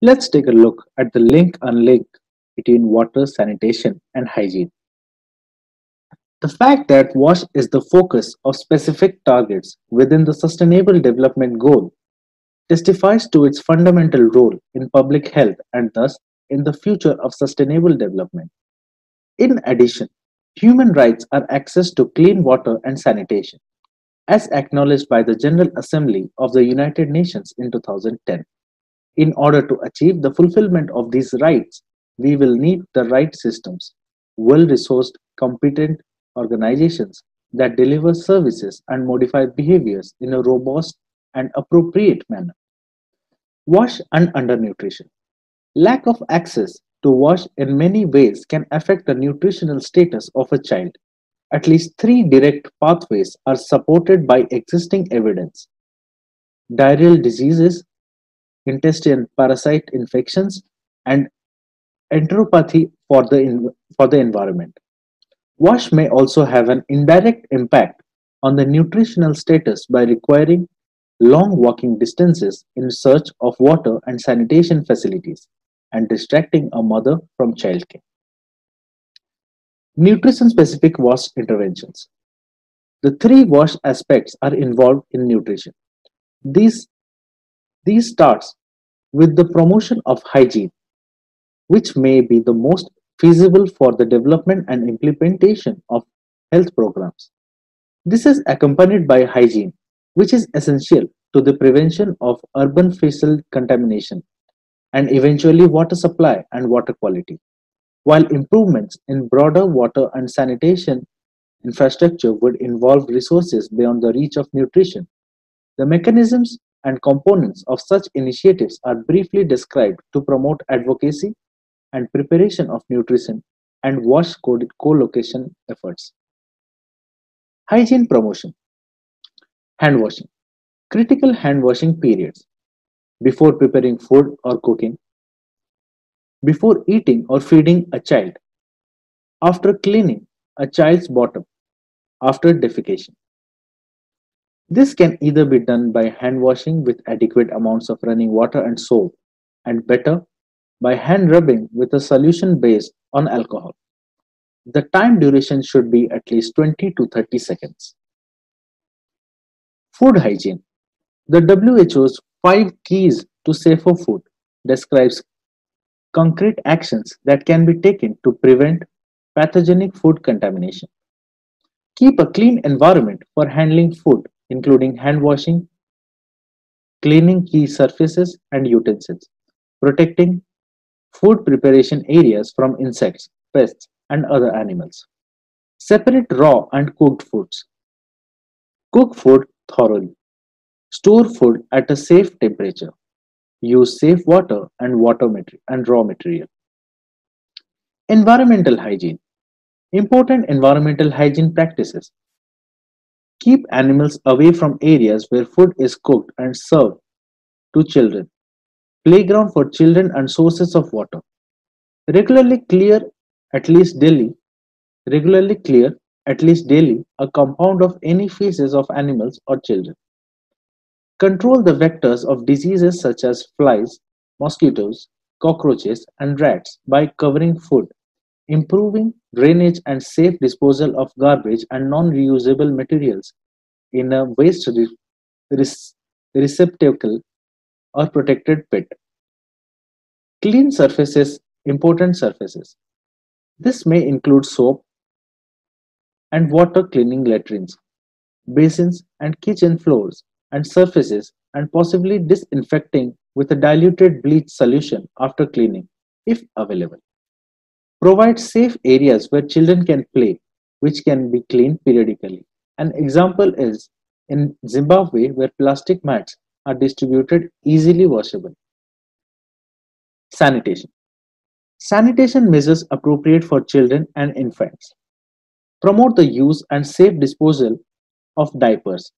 Let's take a look at the link between water, sanitation, and hygiene. The fact that WASH is the focus of specific targets within the Sustainable Development Goal testifies to its fundamental role in public health and thus in the future of sustainable development. In addition, human rights are access to clean water and sanitation, as acknowledged by the General Assembly of the United Nations in 2010. In order to achieve the fulfillment of these rights, we will need the right systems, well resourced, competent organizations that deliver services and modify behaviors in a robust and appropriate manner. Wash and undernutrition. Lack of access to wash in many ways can affect the nutritional status of a child. At least three direct pathways are supported by existing evidence: diarrheal diseases, intestinal parasite infections, and enteropathy for the environment. Wash may also have an indirect impact on the nutritional status by requiring long walking distances in search of water and sanitation facilities and distracting a mother from childcare. Nutrition specific wash interventions. The three wash aspects are involved in nutrition. These, these starts with the promotion of hygiene, which may be the most feasible for the development and implementation of health programs. This is accompanied by hygiene, which is essential to the prevention of urban fecal contamination and eventually water supply and water quality. While improvements in broader water and sanitation infrastructure would involve resources beyond the reach of nutrition, the mechanisms and components of such initiatives are briefly described to promote advocacy and preparation of nutrition and wash co-location efforts. Hygiene promotion. Hand washing. Critical hand washing periods: before preparing food or cooking, before eating or feeding a child, after cleaning a child's bottom, after defecation. This can either be done by hand washing with adequate amounts of running water and soap, and better by hand rubbing with a solution based on alcohol. The time duration should be at least 20 to 30 seconds. Food hygiene. The WHO's 5 keys to safer food describes concrete actions that can be taken to prevent pathogenic food contamination. Keep a clean environment for handling food, including hand washing, cleaning key surfaces and utensils, protecting food preparation areas from insects, pests, and other animals. Separate raw and cooked foods. Cook food thoroughly. Store food at a safe temperature. Use safe water and raw material. Environmental hygiene. Important environmental hygiene practices. Keep animals away from areas where food is cooked and served to children. Playground for children and sources of water. Regularly clear at least daily. Regularly clear at least daily a compound of any feces of animals or children. Control the vectors of diseases such as flies, mosquitoes, cockroaches, and rats by covering food, improving drainage and safe disposal of garbage and non-reusable materials in a res- receptacle or protected pit. Clean surfaces, important surfaces. This may include soap and water cleaning latrines, basins and kitchen floors and surfaces, and possibly disinfecting with a diluted bleach solution after cleaning, if available. Provide safe areas where children can play, which can be cleaned periodically. An example is in Zimbabwe, where plastic mats are distributed easily washable. Sanitation. Sanitation measures appropriate for children and infants. Promote the use and safe disposal of diapers,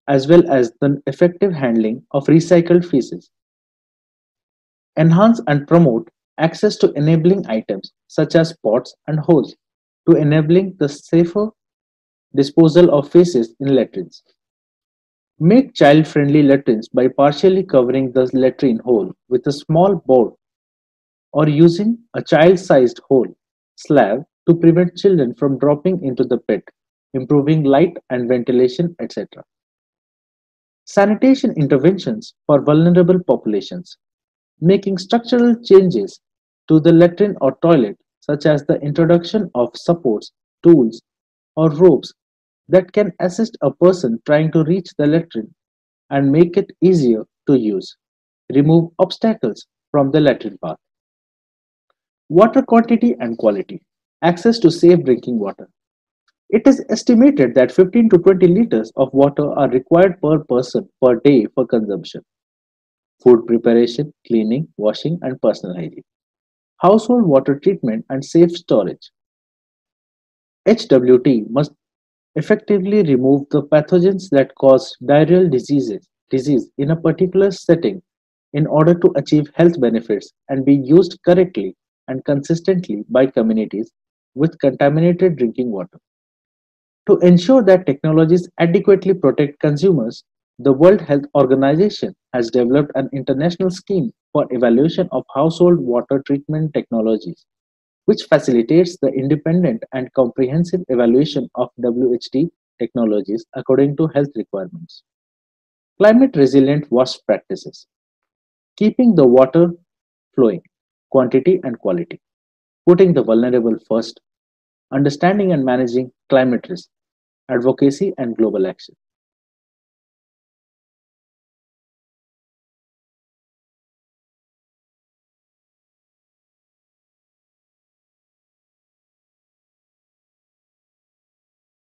as well as the effective handling of recycled feces. Enhance and promote access to enabling items such as pots and hose to enabling the safer disposal of feces in latrines. Make child-friendly latrines by partially covering the latrine hole with a small board or using a child-sized hole slab to prevent children from dropping into the pit, improving light and ventilation, etc. Sanitation interventions for vulnerable populations. Making structural changes to the latrine or toilet, such as the introduction of supports, tools, or ropes that can assist a person trying to reach the latrine and make it easier to use. Remove obstacles from the latrine path. Water quantity and quality. Access to safe drinking water. It is estimated that 15 to 20 liters of water are required per person per day for consumption. Food preparation, cleaning, washing, and personal hygiene. Household water treatment and safe storage. HWT must effectively remove the pathogens that cause disease in a particular setting in order to achieve health benefits and be used correctly and consistently by communities with contaminated drinking water. To ensure that technologies adequately protect consumers, the World Health Organization has developed an international scheme for evaluation of household water treatment technologies, which facilitates the independent and comprehensive evaluation of WHT technologies according to health requirements. Climate resilient wash practices. Keeping the water flowing, quantity and quality. Putting the vulnerable first. Understanding and managing climate risk, advocacy and global action.